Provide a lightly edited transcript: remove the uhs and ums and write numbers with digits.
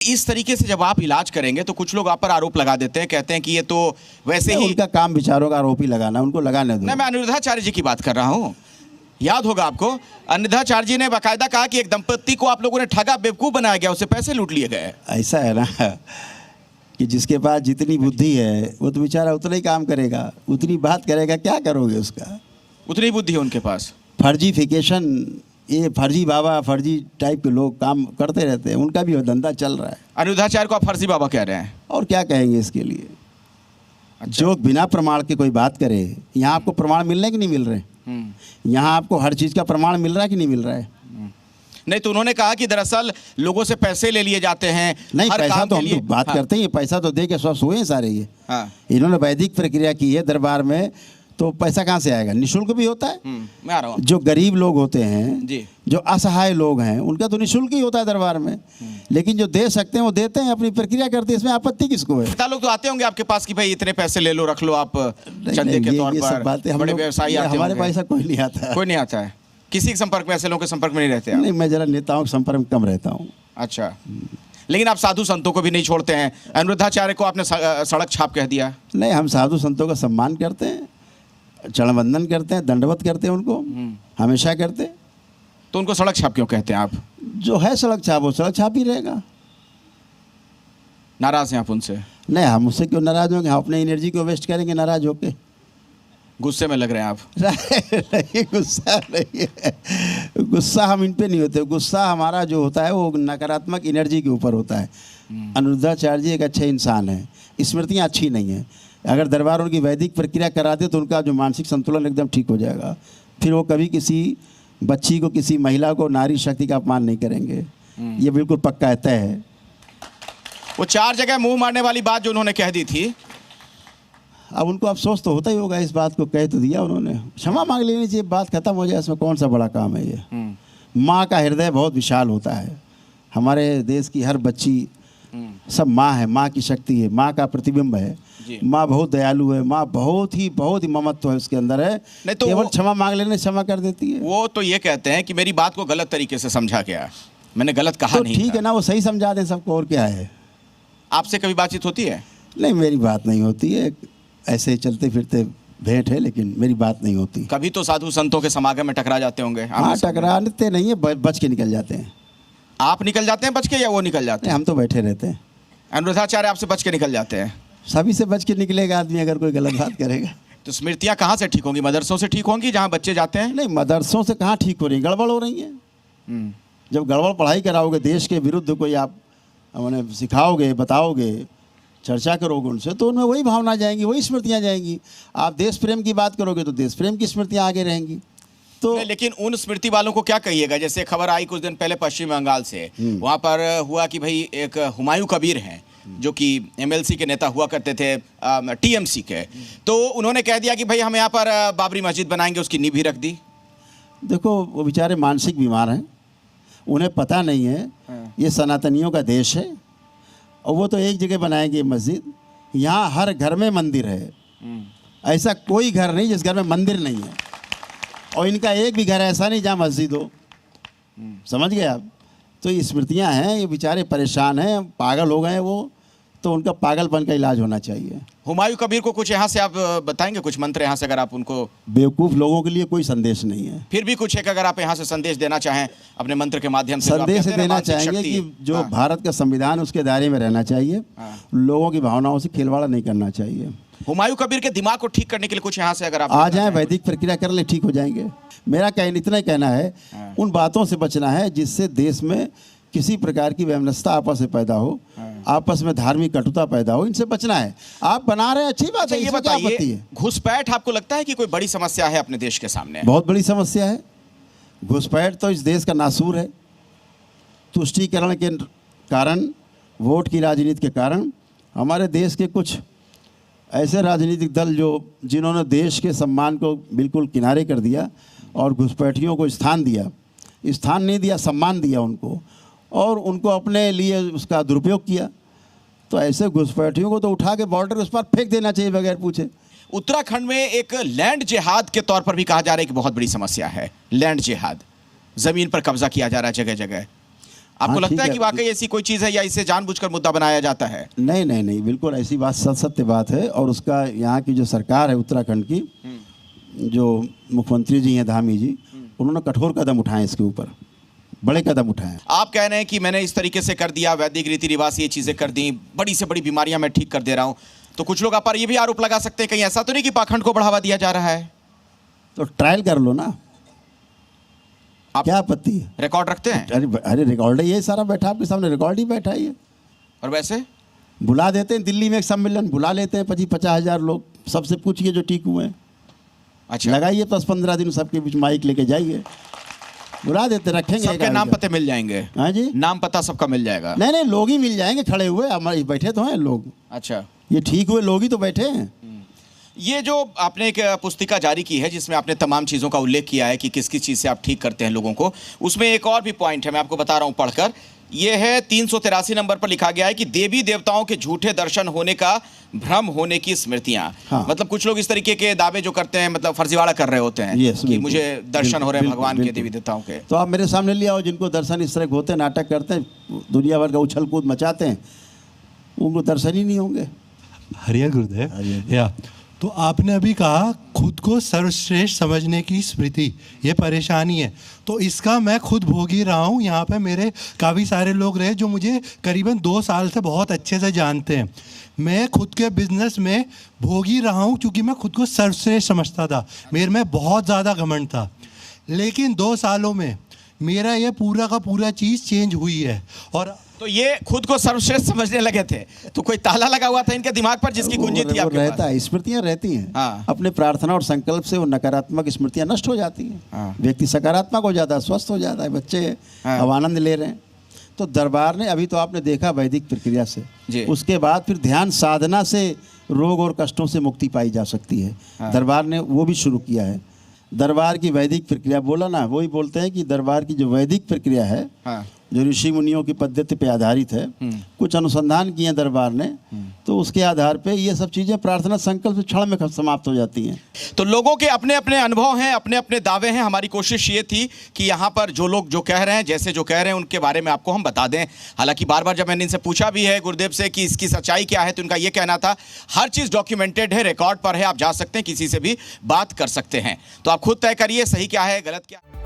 इस तरीके से जब आप इलाज करेंगे तो कुछ लोग आप पर आरोप लगा देते हैं, कहते हैं कि ये तो वैसे ही उनका काम विचारों का आरोप ही लगाना, उनको लगाने दो। नहीं, मैं अनिरुद्धाचार्य जी की बात कर रहा हूँ। याद होगा आपको, अनिरुद्धाचार्य जी ने बाकायदा कहा कि एक दंपत्ति को आप लोगों ने ठगा, बेवकूफ बनाया गया, उससे पैसे लूट लिए गए। ऐसा है ना कि जिसके पास जितनी बुद्धि है वो तो बेचारा उतना ही काम करेगा, उतनी बात करेगा, क्या करोगे उसका? उतनी बुद्धि है उनके पास। फर्जीफिकेशन, ये फर्जी बाबा, फर्जी टाइप के लोग काम करते रहते हैं, उनका भी धंधा चल रहा है। अनिरुद्धाचार्य को आप फर्जी बाबा कह रहे हैं, और क्या कहेंगे इसके लिए? अच्छा। जो बिना प्रमाण के कोई बात करे, यहाँ आपको प्रमाण मिल रहे हैं कि नहीं मिल रहे? यहाँ आपको हर चीज़ का प्रमाण मिल रहा है कि नहीं मिल रहा है? नहीं, तो उन्होंने कहा कि दरअसल लोगों से पैसे ले लिए जाते हैं। नहीं, हर पैसा काम तो के हम लिए। तो बात करते हैं, पैसा तो दे के स्वस्थ हुए हैं सारे ये। हाँ। इन्होंने वैदिक प्रक्रिया की है दरबार में, तो पैसा कहाँ से आएगा? निःशुल्क भी होता है। मैं आ रहा हूँ जो गरीब लोग होते हैं जी, जो असहाय लोग हैं, उनका तो निःशुल्क ही होता है दरबार में। लेकिन जो दे सकते हैं वो देते हैं, अपनी प्रक्रिया करते हैं, इसमें आपत्ति किसको है? पिता लोग तो आते होंगे आपके पास कि भाई इतने पैसे ले लो, रख लो आप चंदे के तौर ये सब पर। बातें बड़े व्यवसायी आते हमारे होंगे। पैसा कोई नहीं आता है। कोई नहीं आता है, किसी के संपर्क में, ऐसे लोगों के संपर्क में नहीं रहते आप? नहीं, मैं जरा नेताओं के संपर्क में कम रहता हूँ। अच्छा, लेकिन आप साधु संतों को भी नहीं छोड़ते हैं। अनिरुद्धाचार्य को आपने सड़क छाप कह दिया। नहीं, हम साधु संतों का सम्मान करते हैं, चरण करते हैं, दंडवत करते हैं उनको, हमेशा करते हैं। तो उनको सड़क छाप क्यों कहते हैं आप? जो है सड़क छाप, वो सड़क छाप ही रहेगा। नाराज हैं आप उनसे? नहीं, हम उससे क्यों नाराज होंगे? हम अपने एनर्जी को वेस्ट करेंगे नाराज होके? गुस्से में लग रहे हैं आप? नहीं, गुस्सा नहीं है, गुस्सा हम इन पे नहीं होते। गुस्सा हमारा जो होता है वो नकारात्मक एनर्जी के ऊपर होता है। अनिरुद्धाचार्य जी एक अच्छे इंसान हैं, स्मृतियाँ अच्छी नहीं हैं। अगर दरबार उनकी वैदिक प्रक्रिया करा दे तो उनका जो मानसिक संतुलन एकदम ठीक हो जाएगा। फिर वो कभी किसी बच्ची को, किसी महिला को, नारी शक्ति का अपमान नहीं करेंगे। ये बिल्कुल पक्का तय है। वो 4 जगह मुंह मारने वाली बात जो उन्होंने कह दी थी, अब उनको अफसोस तो होता ही होगा, इस बात को कह तो दिया उन्होंने, क्षमा मांग लेनी चाहिए, बात खत्म हो जाए। इसमें कौन सा बड़ा काम है ये? माँ का हृदय बहुत विशाल होता है। हमारे देश की हर बच्ची, सब माँ है, माँ की शक्ति है, माँ का प्रतिबिंब है। माँ बहुत दयालु है, माँ बहुत ही ममत्व है उसके अंदर है। नहीं तो केवल क्षमा मांग लेने क्षमा कर देती है। वो तो ये कहते हैं कि मेरी बात को गलत तरीके से समझा गया, मैंने गलत कहा तो नहीं। ठीक है ना, वो सही समझा दें सबको, और क्या है? आपसे कभी बातचीत होती है? नहीं, मेरी बात नहीं होती है, ऐसे चलते फिरते भेंट है, लेकिन मेरी बात नहीं होती। कभी तो साधु संतों के समागम में टकरा जाते होंगे? हाँ, टकराते नहीं है, बच के निकल जाते हैं। आप निकल जाते हैं बच के, या वो निकल जाते हैं? हम तो बैठे रहते हैं। अनिरुद्धाचार्य आपसे बच के निकल जाते हैं? सभी से बच के निकलेगा आदमी अगर कोई गलत बात करेगा। तो स्मृतियाँ कहाँ से ठीक होंगी? मदरसों से ठीक होंगी जहाँ बच्चे जाते हैं? नहीं, मदरसों से कहाँ ठीक हो रही, गड़बड़ हो रही है। जब गड़बड़ पढ़ाई कराओगे, देश के विरुद्ध कोई आप उन्हें सिखाओगे, बताओगे, चर्चा करोगे उनसे, तो उनमें वही भावना जाएंगी, वही स्मृतियाँ जाएंगी। आप देश प्रेम की बात करोगे तो देश प्रेम की स्मृतियाँ आगे रहेंगी। तो लेकिन उन स्मृति वालों को क्या कहिएगा? जैसे खबर आई कुछ दिन पहले पश्चिम बंगाल से, वहाँ पर हुआ कि भाई एक हुमायूं कबीर हैं जो कि एमएलसी के नेता हुआ करते थे, टीएमसी के, तो उन्होंने कह दिया कि भाई हम यहाँ पर बाबरी मस्जिद बनाएंगे, उसकी नींव भी रख दी। देखो, वो बेचारे मानसिक बीमार हैं, उन्हें पता नहीं है ये सनातनियों का देश है, और वो तो एक जगह बनाएंगे मस्जिद। यहाँ हर घर में मंदिर है, ऐसा कोई घर नहीं जिस घर में मंदिर नहीं है, और इनका एक भी घर ऐसा नहीं जहाँ मस्जिद हो। समझ गए आप? तो ये स्मृतियाँ हैं, ये बेचारे परेशान हैं, पागल हो गए हैं वो, तो उनका पागलपन का इलाज होना चाहिए। हुमायूं कबीर को कुछ यहाँ से आप बताएंगे, कुछ मंत्र यहाँ से, अगर आप उनको? बेवकूफ़ लोगों के लिए कोई संदेश नहीं है। फिर भी कुछ एक अगर आप यहाँ से संदेश देना चाहें अपने मंत्र के माध्यम से? संदेश देना चाहेंगे कि जो भारत का संविधान, उसके दायरे में रहना चाहिए, लोगों की भावनाओं से खिलवाड़ नहीं करना चाहिए। हुमायूं कबीर के दिमाग को ठीक करने के लिए कुछ यहाँ से अगर आप आ जाएं, वैदिक प्रक्रिया कर ले, ठीक हो जाएंगे। मेरा इतना ही कहना है, उन बातों से बचना है जिससे देश में किसी प्रकार की वैमनस्यता आपस में पैदा हो, आपस में धार्मिक कटुता पैदा हो, इनसे बचना है। आप बना रहे हैं, अच्छी बात है। ये बताइए, घुसपैठ आपको लगता है कि कोई बड़ी समस्या है अपने देश के सामने? बहुत बड़ी समस्या है। घुसपैठ तो इस देश का नासूर है। तुष्टीकरण के कारण, वोट की राजनीति के कारण हमारे देश के कुछ ऐसे राजनीतिक दल जिन्होंने देश के सम्मान को बिल्कुल किनारे कर दिया और घुसपैठियों को स्थान नहीं दिया, सम्मान दिया उनको, और उनको अपने लिए उसका दुरुपयोग किया। तो ऐसे घुसपैठियों को तो उठा के बॉर्डर के उस पर फेंक देना चाहिए बगैर पूछे। उत्तराखंड में एक लैंड जिहाद के तौर पर भी कहा जा रहा है कि बहुत बड़ी समस्या है लैंड जिहाद, जमीन पर कब्जा किया जा रहा है जगह जगह। आपको हाँ, लगता ठीक है है। कि वाकई ऐसी कोई चीज़ है या इसे जानबूझकर मुद्दा बनाया जाता है? नहीं नहीं नहीं, बिल्कुल ऐसी बात सत्य बात है। और उसका यहाँ की जो सरकार है उत्तराखंड की, जो मुख्यमंत्री जी हैं धामी जी, उन्होंने कठोर कदम उठाए इसके ऊपर, बड़े कदम उठाए। आप कह रहे हैं कि मैंने इस तरीके से कर दिया, वैदिक रीति रिवाज से ये चीज़ें कर दी, बड़ी से बड़ी बीमारियां मैं ठीक कर दे रहा हूं, तो कुछ लोग आप पर ये भी आरोप लगा सकते हैं कहीं ऐसा तो नहीं कि पाखंड को बढ़ावा दिया जा रहा है? तो ट्रायल कर लो ना, आप क्या आपत्ति है? रिकॉर्ड रखते हैं? अरे रिकॉर्ड है ये सारा, बैठा आपके सामने रिकॉर्ड ही बैठा है ये। और वैसे बुला देते हैं दिल्ली में एक सम्मेलन, बुला लेते हैं 25-50 हज़ार लोग, सबसे पूछिए जो ठीक हुए हैं। अच्छा, लगाइए 10-15 दिन सबके बीच माइक लेके जाइए, बुला देते, रखेंगे सबके एक नाम आदमी। पते मिल जाएंगे? हाँ जी, नाम पता सबका मिल जाएगा? नहीं नहीं, लोग ही मिल जाएंगे खड़े हुए, हमारे बैठे तो हैं लोग, अच्छा, ये ठीक हुए लोग ही तो बैठे हैं। ये जो आपने एक पुस्तिका जारी की है जिसमें आपने तमाम चीज़ों का उल्लेख किया है कि किस किस चीज़ से आप ठीक करते हैं लोगों को, उसमें एक और भी पॉइंट है, मैं आपको बता रहा हूं पढ़कर। ये है 383 नंबर पर लिखा गया है कि देवी देवताओं के झूठे दर्शन होने का भ्रम होने की स्मृतियां। हाँ। मतलब कुछ लोग इस तरीके के दावे जो करते हैं, मतलब फर्जीवाड़ा कर रहे होते हैं Yes, कि बिल्कुल, मुझे दर्शन हो रहे हैं बिल्कुल, भगवान के, बिल्कुल। देवी देवताओं के। तो आप मेरे सामने ले आओ, जिनको दर्शन इस तरह के होते हैं, नाटक करते हैं, दुनिया भर का उछल कूद मचाते हैं, उनको दर्शन ही नहीं होंगे। हरियर गुरुदेव। या तो आपने अभी कहा खुद को सर्वश्रेष्ठ समझने की स्मृति ये परेशानी है, तो इसका मैं खुद भोग ही रहा हूँ। यहाँ पे मेरे काफ़ी सारे लोग रहे जो मुझे करीबन 2 साल से बहुत अच्छे से जानते हैं। मैं खुद के बिजनेस में भोग ही रहा हूँ क्योंकि मैं खुद को सर्वश्रेष्ठ समझता था, मेरे में बहुत ज़्यादा घमंड था। लेकिन 2 सालों में मेरा ये पूरा का पूरा चीज़ चेंज हुई है। और तो ये खुद को सर्वश्रेष्ठ समझने लगे थे तो कोई ताला लगा हुआ था इनके दिमाग पर जिसकी कुंजी थी वो आपके रहता पास? है, स्मृतियाँ रहती हैं। हाँ। अपने प्रार्थना और संकल्प से वो नकारात्मक स्मृतियाँ नष्ट हो जाती हैं। हाँ। व्यक्ति सकारात्मक हो जाता है, स्वस्थ हो जाता है, बच्चे हाँ। अब आनंद ले रहे हैं। तो दरबार ने, अभी तो आपने देखा वैदिक प्रक्रिया से, जी। उसके बाद फिर ध्यान साधना से रोग और कष्टों से मुक्ति पाई जा सकती है। हाँ। दरबार ने वो भी शुरू किया है। दरबार की वैदिक प्रक्रिया बोला ना, वही बोलते हैं कि दरबार की जो वैदिक प्रक्रिया है, हाँ। जो ऋषि मुनियों की पद्धति पे आधारित है, कुछ अनुसंधान किए दरबार ने, तो उसके आधार पे ये सब चीज़ें प्रार्थना संकल्प से क्षण में समाप्त हो जाती हैं। तो लोगों के अपने अपने अनुभव हैं, अपने अपने दावे हैं। हमारी कोशिश ये थी कि यहाँ पर जो लोग जो कह रहे हैं, जैसे जो कह रहे हैं, उनके बारे में आपको हम बता दें। हालांकि बार बार जब मैंने इनसे पूछा भी है गुरुदेव से कि इसकी सच्चाई क्या है, तो इनका ये कहना था हर चीज़ डॉक्यूमेंटेड है, रिकॉर्ड पर है, आप जा सकते हैं, किसी से भी बात कर सकते हैं। तो आप खुद तय करिए सही क्या है, गलत क्या है।